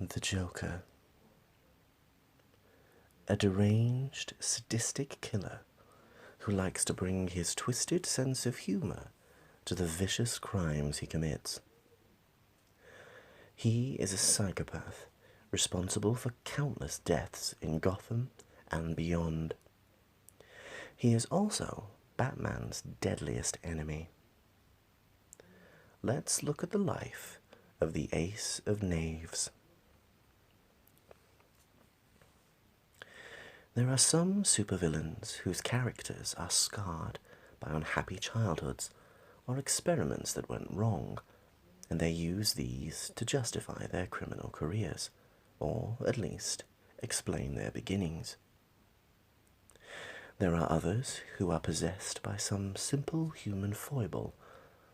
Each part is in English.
The Joker. A deranged, sadistic killer who likes to bring his twisted sense of humor to the vicious crimes he commits. He is a psychopath responsible for countless deaths in Gotham and beyond. He is also Batman's deadliest enemy. Let's look at the life of the Ace of Knaves. There are some supervillains whose characters are scarred by unhappy childhoods or experiments that went wrong, and they use these to justify their criminal careers, or at least explain their beginnings. There are others who are possessed by some simple human foible,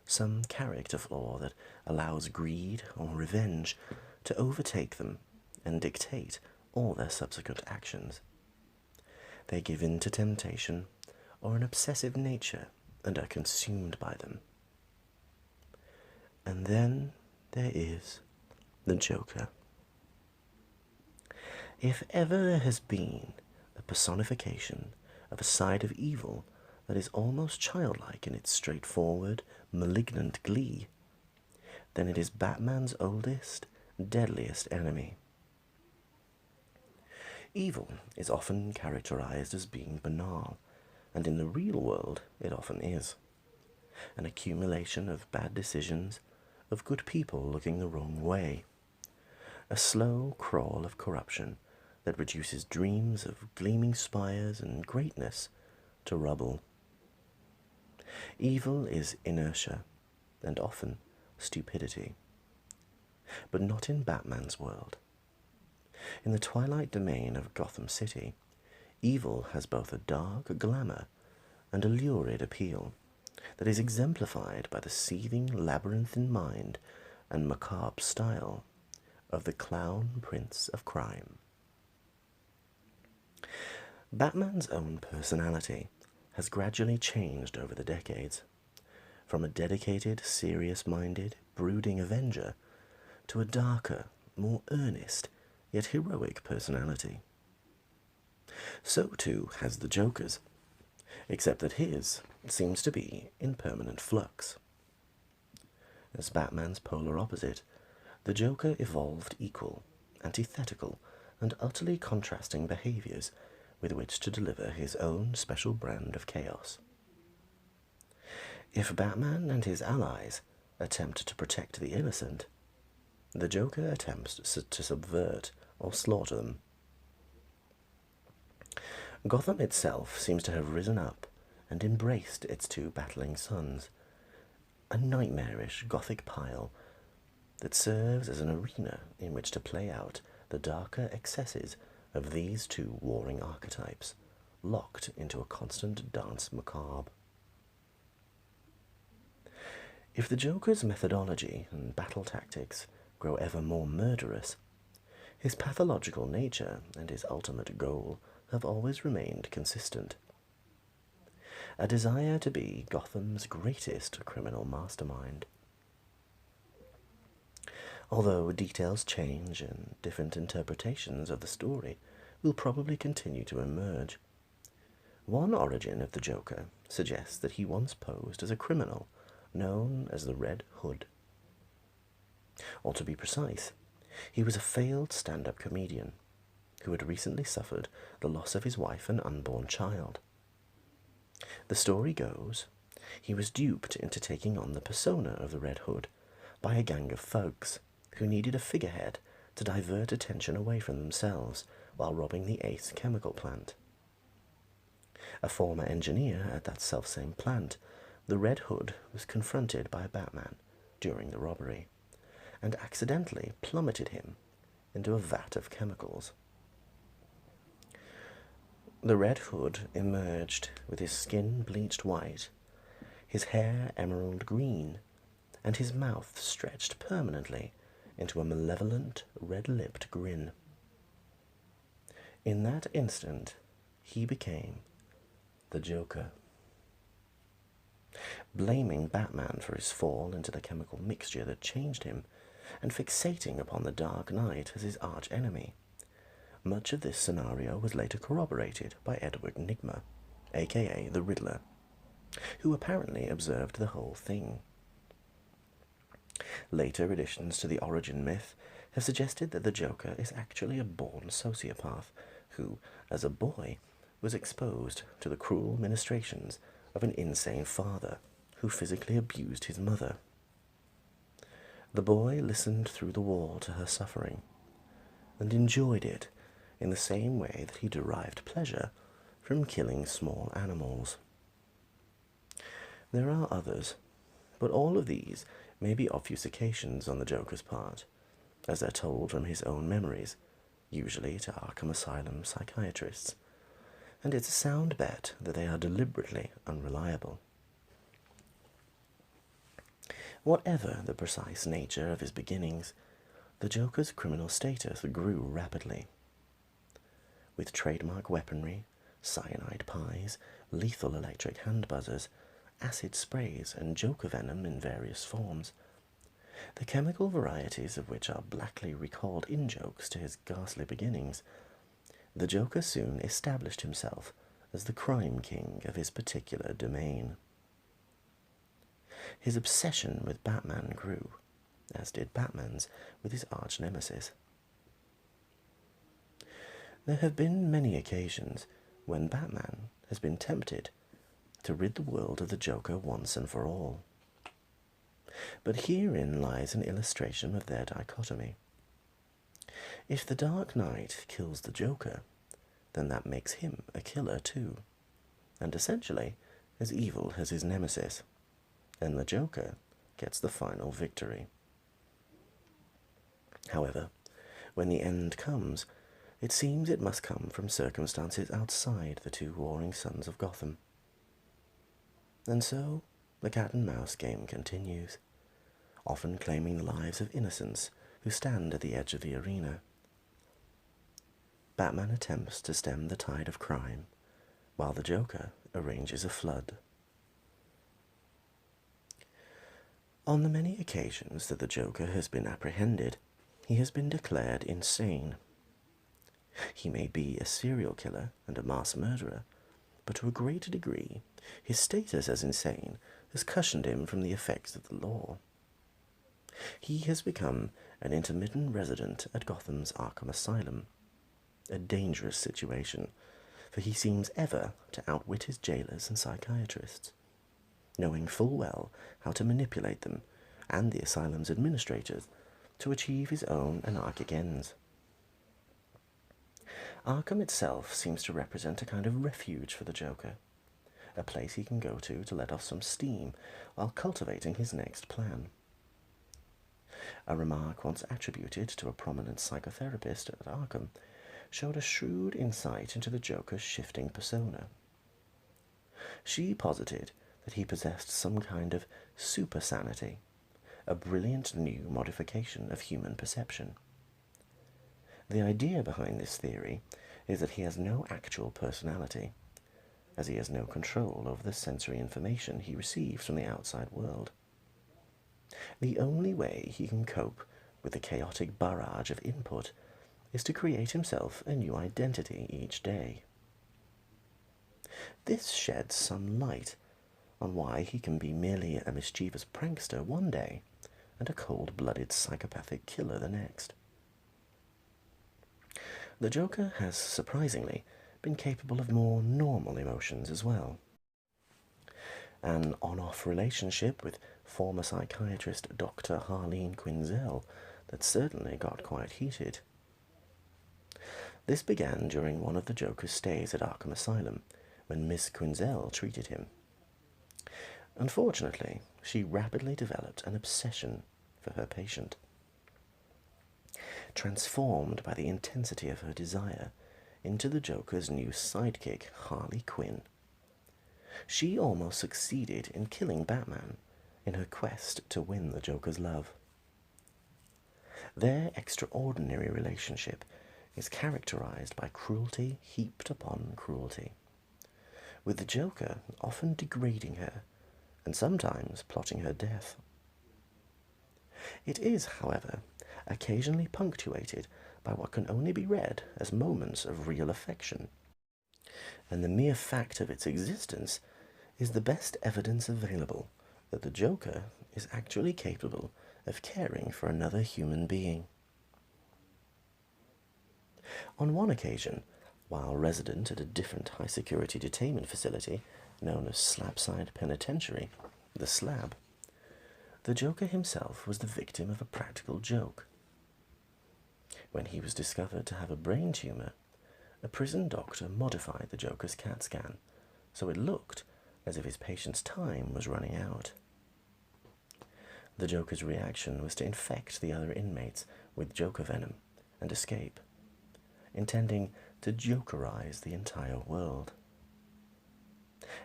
some character flaw that allows greed or revenge to overtake them and dictate all their subsequent actions. They give in to temptation or an obsessive nature and are consumed by them. And then there is the Joker. If ever there has been a personification of a side of evil that is almost childlike in its straightforward, malignant glee, then it is Batman's oldest, deadliest enemy. Evil is often characterized as being banal, and in the real world it often is. An accumulation of bad decisions, of good people looking the wrong way. A slow crawl of corruption that reduces dreams of gleaming spires and greatness to rubble. Evil is inertia, and often stupidity. But not in Batman's world. In the twilight domain of Gotham City, evil has both a dark glamour and a lurid appeal that is exemplified by the seething labyrinthine mind and macabre style of the Clown Prince of Crime. Batman's own personality has gradually changed over the decades, from a dedicated, serious-minded, brooding avenger to a darker, more earnest, yet heroic personality. So too has the Joker's, except that his seems to be in permanent flux. As Batman's polar opposite, the Joker evolved equal, antithetical, and utterly contrasting behaviors with which to deliver his own special brand of chaos. If Batman and his allies attempt to protect the innocent, the Joker attempts to subvert or slaughter them. Gotham itself seems to have risen up and embraced its two battling sons, a nightmarish Gothic pile that serves as an arena in which to play out the darker excesses of these two warring archetypes, locked into a constant dance macabre. If the Joker's methodology and battle tactics grow ever more murderous, his pathological nature and his ultimate goal have always remained consistent. A desire to be Gotham's greatest criminal mastermind. Although details change and different interpretations of the story will probably continue to emerge, one origin of the Joker suggests that he once posed as a criminal known as the Red Hood. Or to be precise, he was a failed stand-up comedian who had recently suffered the loss of his wife and unborn child. The story goes, he was duped into taking on the persona of the Red Hood by a gang of thugs who needed a figurehead to divert attention away from themselves while robbing the Ace chemical plant. A former engineer at that selfsame plant, the Red Hood was confronted by Batman during the robbery and accidentally plummeted him into a vat of chemicals. The Red Hood emerged with his skin bleached white, his hair emerald green, and his mouth stretched permanently into a malevolent, red-lipped grin. In that instant, he became the Joker. Blaming Batman for his fall into the chemical mixture that changed him, and fixating upon the Dark Knight as his arch-enemy. Much of this scenario was later corroborated by Edward Nygma, aka the Riddler, who apparently observed the whole thing. Later additions to the origin myth have suggested that the Joker is actually a born sociopath who, as a boy, was exposed to the cruel ministrations of an insane father who physically abused his mother. The boy listened through the wall to her suffering and enjoyed it in the same way that he derived pleasure from killing small animals. There are others, but all of these may be obfuscations on the Joker's part, as they're told from his own memories, usually to Arkham Asylum psychiatrists, and it's a sound bet that they are deliberately unreliable. Whatever the precise nature of his beginnings, the Joker's criminal status grew rapidly. With trademark weaponry, cyanide pies, lethal electric hand buzzers, acid sprays, and Joker venom in various forms, the chemical varieties of which are blackly recalled in-jokes to his ghastly beginnings, the Joker soon established himself as the crime king of his particular domain. His obsession with Batman grew, as did Batman's with his arch-nemesis. There have been many occasions when Batman has been tempted to rid the world of the Joker once and for all. But herein lies an illustration of their dichotomy. If the Dark Knight kills the Joker, then that makes him a killer too, and essentially as evil as his nemesis, and the Joker gets the final victory. However, when the end comes, it seems it must come from circumstances outside the two warring sons of Gotham. And so, the cat-and-mouse game continues, often claiming the lives of innocents who stand at the edge of the arena. Batman attempts to stem the tide of crime, while the Joker arranges a flood. On the many occasions that the Joker has been apprehended, he has been declared insane. He may be a serial killer and a mass murderer, but to a greater degree, his status as insane has cushioned him from the effects of the law. He has become an intermittent resident at Gotham's Arkham Asylum, a dangerous situation, for he seems ever to outwit his jailers and psychiatrists, knowing full well how to manipulate them and the asylum's administrators to achieve his own anarchic ends. Arkham itself seems to represent a kind of refuge for the Joker, a place he can go to let off some steam while cultivating his next plan. A remark once attributed to a prominent psychotherapist at Arkham showed a shrewd insight into the Joker's shifting persona. She posited that he possessed some kind of super sanity, a brilliant new modification of human perception. The idea behind this theory is that he has no actual personality, as he has no control over the sensory information he receives from the outside world. The only way he can cope with the chaotic barrage of input is to create himself a new identity each day. This sheds some light on why he can be merely a mischievous prankster one day and a cold-blooded psychopathic killer the next. The Joker has, surprisingly, been capable of more normal emotions as well. An on-off relationship with former psychiatrist Dr. Harleen Quinzel that certainly got quite heated. This began during one of the Joker's stays at Arkham Asylum, when Miss Quinzel treated him. Unfortunately, she rapidly developed an obsession for her patient. Transformed by the intensity of her desire into the Joker's new sidekick, Harley Quinn, she almost succeeded in killing Batman in her quest to win the Joker's love. Their extraordinary relationship is characterized by cruelty heaped upon cruelty, with the Joker often degrading her and sometimes plotting her death. It is, however, occasionally punctuated by what can only be read as moments of real affection, and the mere fact of its existence is the best evidence available that the Joker is actually capable of caring for another human being. On one occasion, while resident at a different high-security detainment facility known as Slabside Penitentiary, the Slab, the Joker himself was the victim of a practical joke. When he was discovered to have a brain tumor, a prison doctor modified the Joker's CAT scan so it looked as if his patient's time was running out. The Joker's reaction was to infect the other inmates with Joker venom and escape, intending to Jokerize the entire world.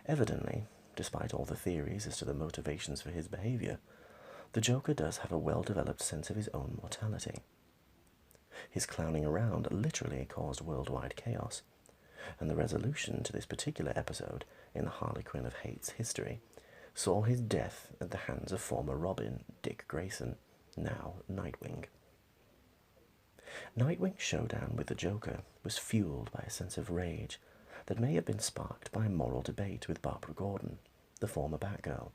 Evidently, despite all the theories as to the motivations for his behavior, the Joker does have a well-developed sense of his own mortality. His clowning around literally caused worldwide chaos, and the resolution to this particular episode in the Harley Quinn of Hate's history saw his death at the hands of former Robin, Dick Grayson, now Nightwing. Nightwing's showdown with the Joker was fueled by a sense of rage that may have been sparked by a moral debate with Barbara Gordon, the former Batgirl,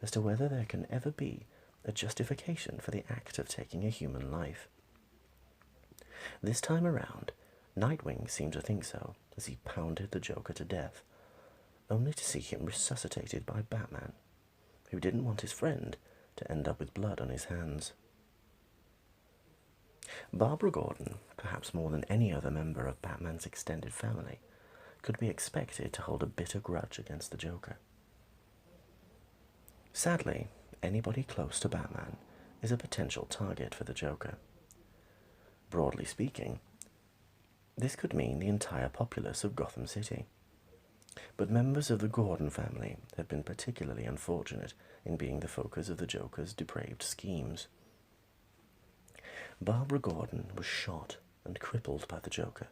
as to whether there can ever be a justification for the act of taking a human life. This time around, Nightwing seemed to think so as he pounded the Joker to death, only to see him resuscitated by Batman, who didn't want his friend to end up with blood on his hands. Barbara Gordon, perhaps more than any other member of Batman's extended family, could be expected to hold a bitter grudge against the Joker. Sadly, anybody close to Batman is a potential target for the Joker. Broadly speaking, this could mean the entire populace of Gotham City. But members of the Gordon family have been particularly unfortunate in being the focus of the Joker's depraved schemes. Barbara Gordon was shot and crippled by the Joker,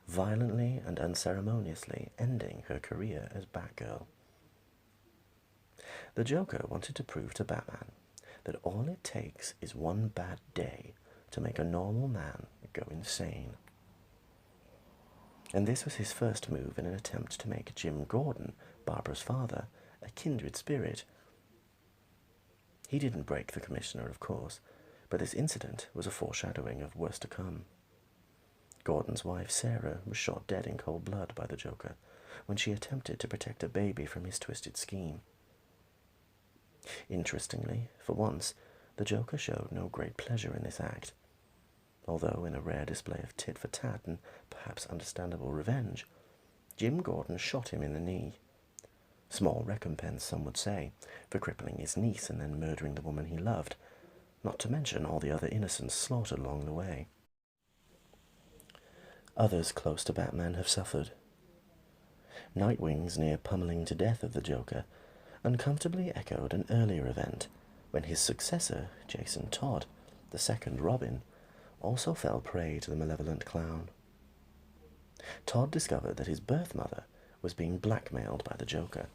violently and unceremoniously ending her career as Batgirl. The Joker wanted to prove to Batman that all it takes is one bad day to make a normal man go insane. And this was his first move in an attempt to make Jim Gordon, Barbara's father, a kindred spirit. He didn't break the commissioner, of course, but this incident was a foreshadowing of worse to come. Gordon's wife, Sarah, was shot dead in cold blood by the Joker when she attempted to protect a baby from his twisted scheme. Interestingly, for once, the Joker showed no great pleasure in this act, although in a rare display of tit-for-tat and perhaps understandable revenge, Jim Gordon shot him in the knee. Small recompense, some would say, for crippling his niece and then murdering the woman he loved, not to mention all the other innocents slaughtered along the way. Others close to Batman have suffered. Nightwing's near pummeling to death of the Joker uncomfortably echoed an earlier event when his successor, Jason Todd, the second Robin, also fell prey to the malevolent clown. Todd discovered that his birth mother was being blackmailed by the Joker,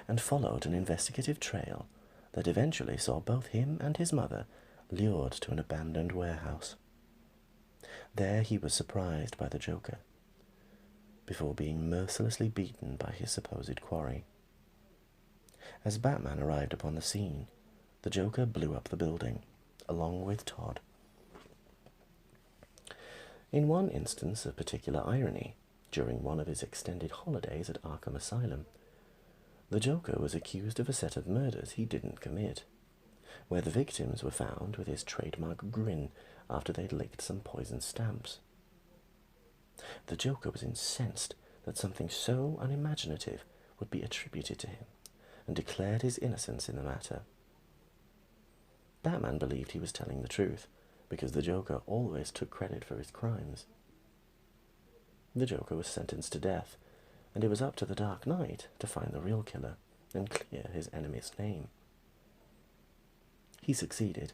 and followed an investigative trail that eventually saw both him and his mother lured to an abandoned warehouse. There he was surprised by the Joker, before being mercilessly beaten by his supposed quarry. As Batman arrived upon the scene, the Joker blew up the building, along with Todd. In one instance of particular irony, during one of his extended holidays at Arkham Asylum, the Joker was accused of a set of murders he didn't commit, where the victims were found with his trademark grin after they'd licked some poisoned stamps. The Joker was incensed that something so unimaginative would be attributed to him, and declared his innocence in the matter. Batman believed he was telling the truth, because the Joker always took credit for his crimes. The Joker was sentenced to death, and it was up to the Dark Knight to find the real killer and clear his enemy's name. He succeeded,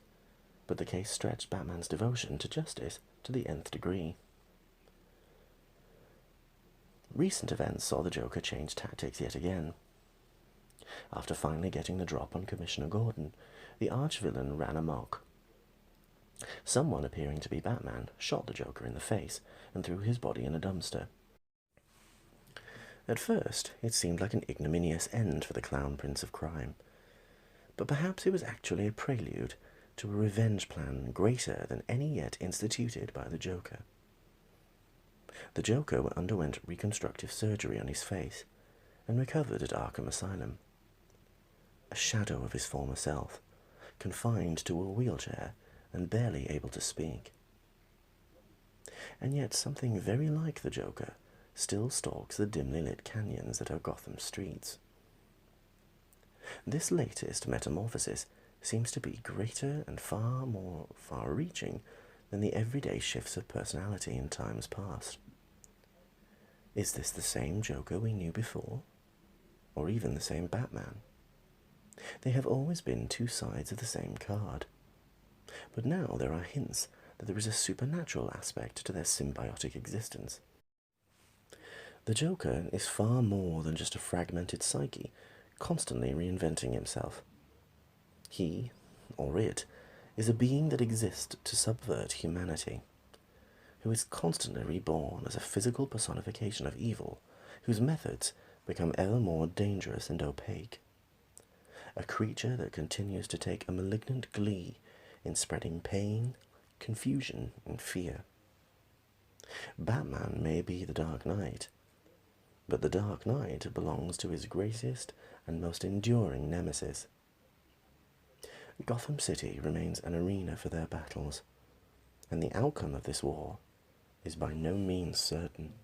but the case stretched Batman's devotion to justice to the nth degree. Recent events saw the Joker change tactics yet again. After finally getting the drop on Commissioner Gordon, the arch-villain ran amok. Someone appearing to be Batman shot the Joker in the face and threw his body in a dumpster. At first, it seemed like an ignominious end for the clown prince of crime, but perhaps it was actually a prelude to a revenge plan greater than any yet instituted by the Joker. The Joker underwent reconstructive surgery on his face and recovered at Arkham Asylum. A shadow of his former self, confined to a wheelchair and barely able to speak. And yet something very like the Joker still stalks the dimly lit canyons that are Gotham's streets. This latest metamorphosis seems to be greater and far more far-reaching than the everyday shifts of personality in times past. Is this the same Joker we knew before? Or even the same Batman? They have always been two sides of the same card. But now there are hints that there is a supernatural aspect to their symbiotic existence. The Joker is far more than just a fragmented psyche, constantly reinventing himself. He, or it, is a being that exists to subvert humanity, who is constantly reborn as a physical personification of evil, whose methods become ever more dangerous and opaque. A creature that continues to take a malignant glee in spreading pain, confusion, and fear. Batman may be the Dark Knight, but the Dark Knight belongs to his greatest and most enduring nemesis. Gotham City remains an arena for their battles, and the outcome of this war is by no means certain.